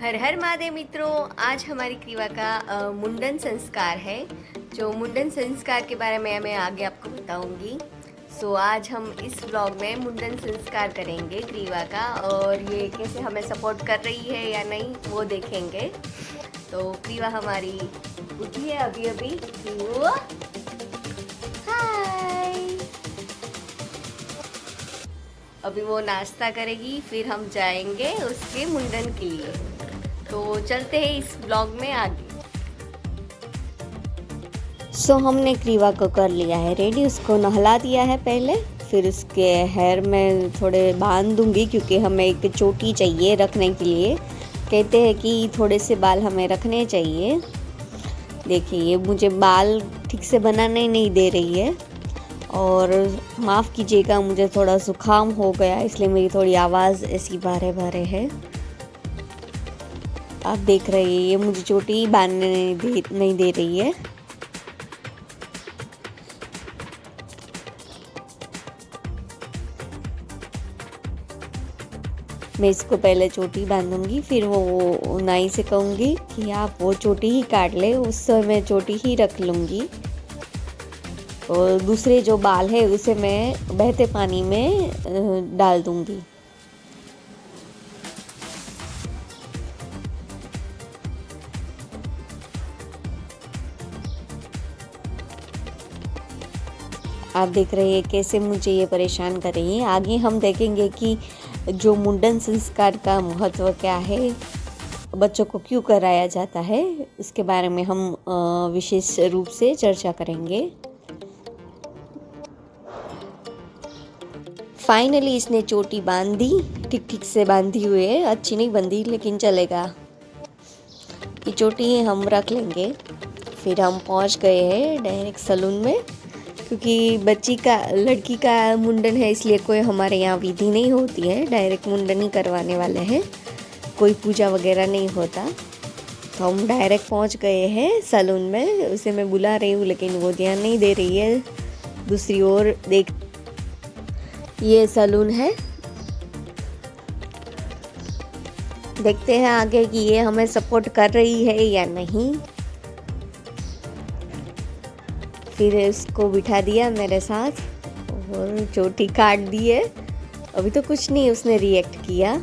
हर हर महादेव मित्रों, आज हमारी क्रीवा का मुंडन संस्कार है। जो मुंडन संस्कार के बारे में मैं आगे आपको बताऊंगी। आज हम इस ब्लॉग में मुंडन संस्कार करेंगे क्रीवा का, और ये कैसे हमें सपोर्ट कर रही है या नहीं वो देखेंगे। तो क्रीवा हमारी उठी है अभी अभी। हाय, अभी वो नाश्ता करेगी, फिर हम जाएंगे उसके मुंडन के लिए। तो चलते हैं इस ब्लॉग में आगे। हमने क्रीवा को कर लिया है रेडी, उसको नहला दिया है पहले, फिर उसके हेयर में थोड़े बांध दूंगी क्योंकि हमें एक चोटी चाहिए रखने के लिए। कहते हैं कि थोड़े से बाल हमें रखने चाहिए। देखिए, ये मुझे बाल ठीक से बनाने नहीं दे रही है, और माफ़ कीजिएगा, मुझे थोड़ा जुकाम हो गया, इसलिए मेरी थोड़ी आवाज़ ऐसी भारे भारे है। आप देख रहे हैं, ये मुझे चोटी बांधने नहीं दे रही है। मैं इसको पहले चोटी बांधूंगी, फिर वो नाई से कहूँगी कि आप वो चोटी ही काट ले, उस समय मैं चोटी ही रख लूँगी। और दूसरे जो बाल है उसे मैं बहते पानी में डाल दूँगी। आप देख रहे हैं कैसे मुझे ये परेशान कर रही है। आगे हम देखेंगे कि जो मुंडन संस्कार का महत्व क्या है, बच्चों को क्यों कराया जाता है, इसके बारे में हम विशेष रूप से चर्चा करेंगे। फाइनली इसने चोटी बांध दी, ठीक ठीक से बांधी हुई है, अच्छी नहीं बंधी लेकिन चलेगा। ये चोटी हम रख लेंगे। फिर हम पहुंच गए हैं डायरेक्ट सैलून में, क्योंकि लड़की का मुंडन है, इसलिए कोई हमारे यहाँ विधि नहीं होती है, डायरेक्ट मुंडन ही करवाने वाले हैं, कोई पूजा वगैरह नहीं होता। तो हम डायरेक्ट पहुँच गए हैं सैलून में। उसे मैं बुला रही हूँ लेकिन वो ध्यान नहीं दे रही है। दूसरी ओर देख, ये सैलून है, देखते हैं आगे कि ये हमें सपोर्ट कर रही है या नहीं। फिर इसको बिठा दिया मेरे साथ और चोटी काट दी है। अभी तो कुछ नहीं उसने रिएक्ट किया,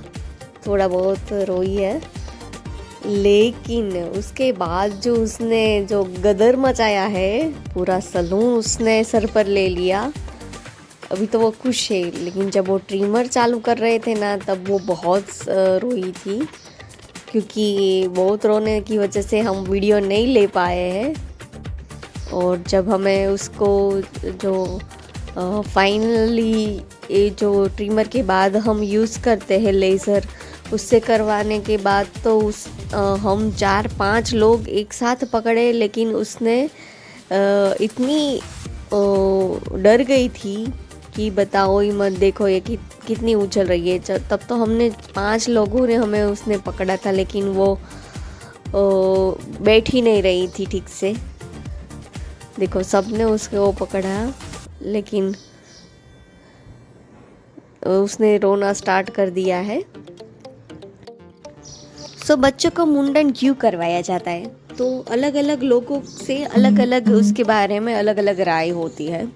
थोड़ा बहुत रोई है, लेकिन उसके बाद जो उसने जो गदर मचाया है, पूरा सैलून उसने सर पर ले लिया। अभी तो वो खुश है, लेकिन जब वो ट्रिमर चालू कर रहे थे ना, तब वो बहुत रोई थी, क्योंकि बहुत रोने की वजह से हम वीडियो नहीं ले पाए हैं। और जब हमें उसको जो फाइनली ये जो ट्रिमर के बाद हम यूज़ करते हैं लेज़र, उससे करवाने के बाद तो हम 4-5 लोग एक साथ पकड़े, लेकिन उसने इतनी डर गई थी कि बताओ ही मत। देखो ये कितनी उछल रही है। तब तो हमने 5 लोगों ने हमें उसने पकड़ा था, लेकिन वो बैठ ही नहीं रही थी ठीक से। देखो, सबने उसको पकड़ा, लेकिन उसने रोना स्टार्ट कर दिया है। बच्चों को मुंडन क्यों करवाया जाता है? तो अलग अलग लोगों से अलग अलग उसके बारे में अलग अलग राय होती है।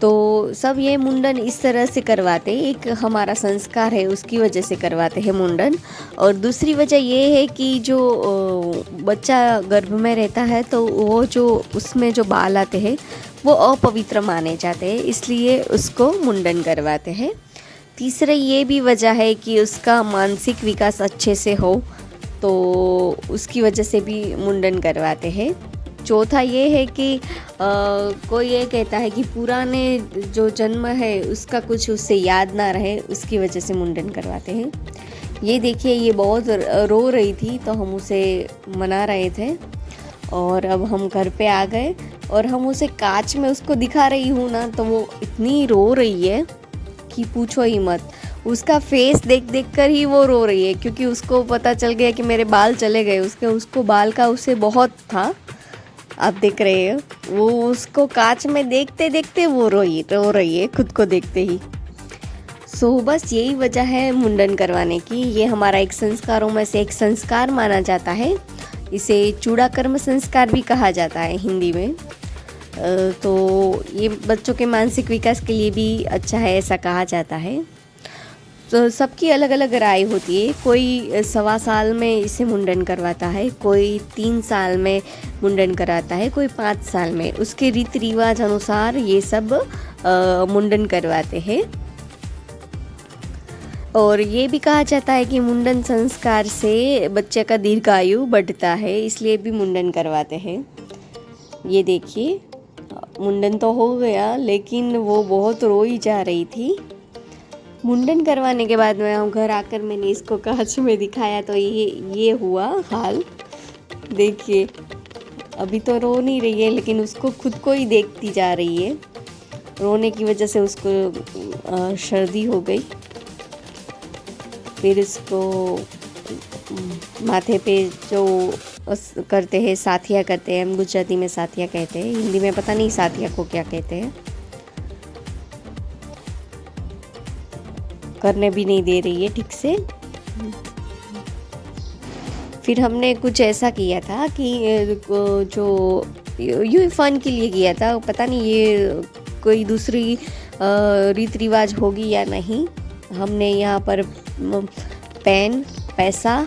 तो सब ये मुंडन इस तरह से करवाते हैं, एक हमारा संस्कार है उसकी वजह से करवाते हैं मुंडन। और दूसरी वजह ये है कि जो बच्चा गर्भ में रहता है, तो वो जो उसमें जो बाल आते हैं वो अपवित्र माने जाते हैं, इसलिए उसको मुंडन करवाते हैं। तीसरा ये भी वजह है कि उसका मानसिक विकास अच्छे से हो, तो उसकी वजह से भी मुंडन करवाते हैं। चौथा ये है कि कोई ये कहता है कि पुराने जो जन्म है उसका कुछ उससे याद ना रहे, उसकी वजह से मुंडन करवाते हैं। ये देखिए, ये बहुत रो रही थी, तो हम उसे मना रहे थे। और अब हम घर पे आ गए, और हम उसे कांच में उसको दिखा रही हूँ ना, तो वो इतनी रो रही है कि पूछो ही मत। उसका फेस देख देख कर ही वो रो रही है, क्योंकि उसको पता चल गया कि मेरे बाल चले गए। उसको बाल का उसे बहुत था। आप देख रहे हैं, वो उसको कांच में देखते देखते वो रो रही है खुद को देखते ही। बस यही वजह है मुंडन करवाने की। ये हमारा एक संस्कारों में से एक संस्कार माना जाता है। इसे चूड़ा कर्म संस्कार भी कहा जाता है हिंदी में। तो ये बच्चों के मानसिक विकास के लिए भी अच्छा है, ऐसा कहा जाता है। तो सबकी अलग अलग राय होती है। कोई 1.25 साल में इसे मुंडन करवाता है, कोई 3 साल में मुंडन कराता है, कोई 5 साल में। उसके रीति रिवाज अनुसार ये सब मुंडन करवाते हैं। और ये भी कहा जाता है कि मुंडन संस्कार से बच्चे का दीर्घायु बढ़ता है, इसलिए भी मुंडन करवाते हैं। ये देखिए, मुंडन तो हो गया लेकिन वो बहुत रोई जा रही थी। मुंडन करवाने के बाद में हम घर आकर मैंने इसको कांच में दिखाया तो ये हुआ हाल। देखिए, अभी तो रो नहीं रही है लेकिन उसको खुद को ही देखती जा रही है। रोने की वजह से उसको सर्दी हो गई। फिर इसको माथे पे जो करते हैं, साथिया करते हैं, हम गुजराती में साथिया कहते हैं, हिंदी में पता नहीं साथिया को क्या कहते हैं। करने भी नहीं दे रही है ठीक से। फिर हमने कुछ ऐसा किया था कि जो यूँ फन के लिए किया था, पता नहीं ये कोई दूसरी रीति रिवाज होगी या नहीं। हमने यहाँ पर पेन, पैसा,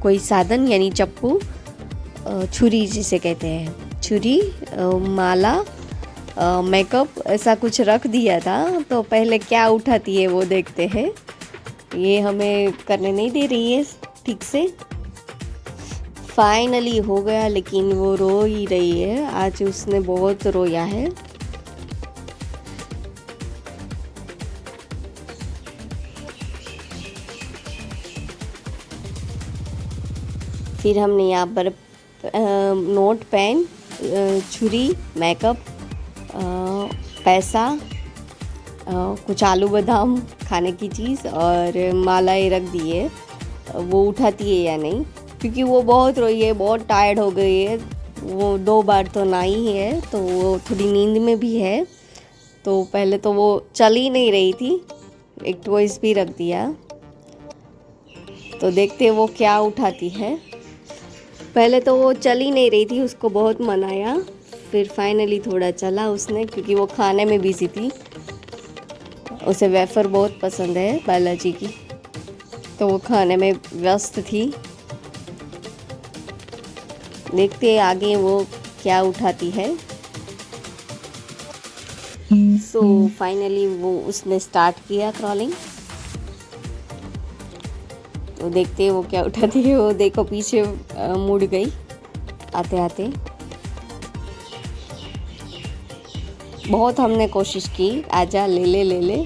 कोई साधन यानी चप्पू, छुरी जिसे कहते हैं, छुरी, माला, मेकअप, ऐसा कुछ रख दिया था। तो पहले क्या उठाती है वो देखते हैं। ये हमें करने नहीं दे रही है ठीक से। फाइनली हो गया लेकिन वो रो ही रही है। आज उसने बहुत रोया है। फिर हमने यहाँ पर नोट, पेन, छुरी, मेकअप, पैसा, कुछ आलू बादाम खाने की चीज़ और मालाएं रख दी है। वो उठाती है या नहीं, क्योंकि वो बहुत रोई है, बहुत टायर्ड हो गई है। वो 2 बार तो नहाई है तो वो थोड़ी नींद में भी है। तो पहले तो वो चल ही नहीं रही थी, एक टॉयज भी रख दिया। तो देखते वो क्या उठाती है। पहले तो वो चल ही नहीं रही थी, उसको बहुत मनाया। फिर फाइनली थोड़ा चला उसने, क्योंकि वो खाने में बिजी थी। उसे वेफर बहुत पसंद है बालाजी की, तो वो खाने में व्यस्त थी। देखते हैं आगे वो क्या उठाती है। सो फाइनली वो उसने स्टार्ट किया क्रॉलिंग। तो देखते हैं वो क्या उठाती है। वो देखो पीछे मुड़ गई आते आते। बहुत हमने कोशिश की, आजा ले ले ले ले,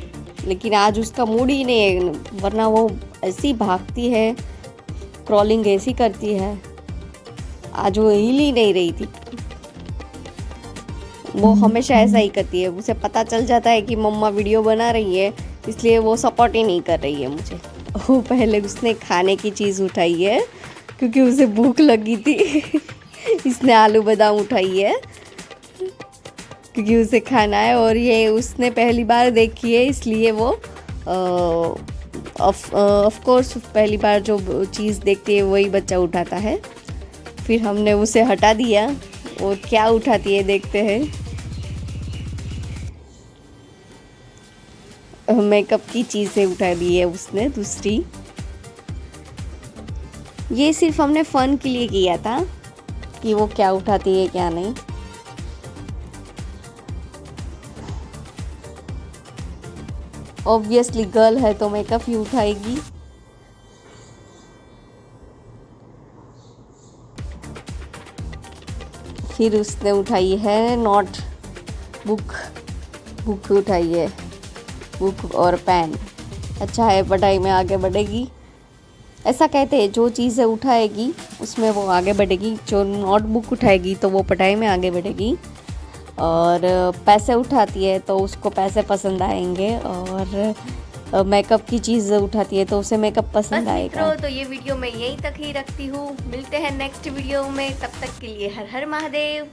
लेकिन आज उसका मूड ही नहीं है। वरना वो ऐसी भागती है, क्रॉलिंग ऐसी करती है। आज वो हिल ही नहीं रही थी। वो हमेशा ऐसा ही करती है। उसे पता चल जाता है कि मम्मा वीडियो बना रही है, इसलिए वो सपोर्ट ही नहीं कर रही है मुझे। वो पहले उसने खाने की चीज़ उठाई है क्योंकि उसे भूख लगी थी। इसने आलू बादाम उठाई है क्योंकि उसे खाना है। और ये उसने पहली बार देखी है, इसलिए वो ऑफ कोर्स पहली बार जो चीज़ देखती है वही बच्चा उठाता है। फिर हमने उसे हटा दिया और क्या उठाती है देखते हैं। मेकअप की चीज़ें उठा दी है उसने दूसरी। ये सिर्फ हमने फन के लिए किया था कि वो क्या उठाती है क्या नहीं। ऑब्वियसली गर्ल है तो मेकअप ही उठाएगी। फिर उसने उठाई है नोट बुक उठाई है, बुक और पेन। अच्छा है, पढ़ाई में आगे बढ़ेगी। ऐसा कहते हैं जो चीज़ें उठाएगी उसमें वो आगे बढ़ेगी। जो नोटबुक उठाएगी तो वो पढ़ाई में आगे बढ़ेगी। और पैसे उठाती है तो उसको पैसे पसंद आएंगे। और मेकअप की चीज़ उठाती है तो उसे मेकअप पसंद आएगा। तो ये वीडियो मैं यहीं तक ही रखती हूँ। मिलते हैं नेक्स्ट वीडियो में, तब तक के लिए हर हर महादेव।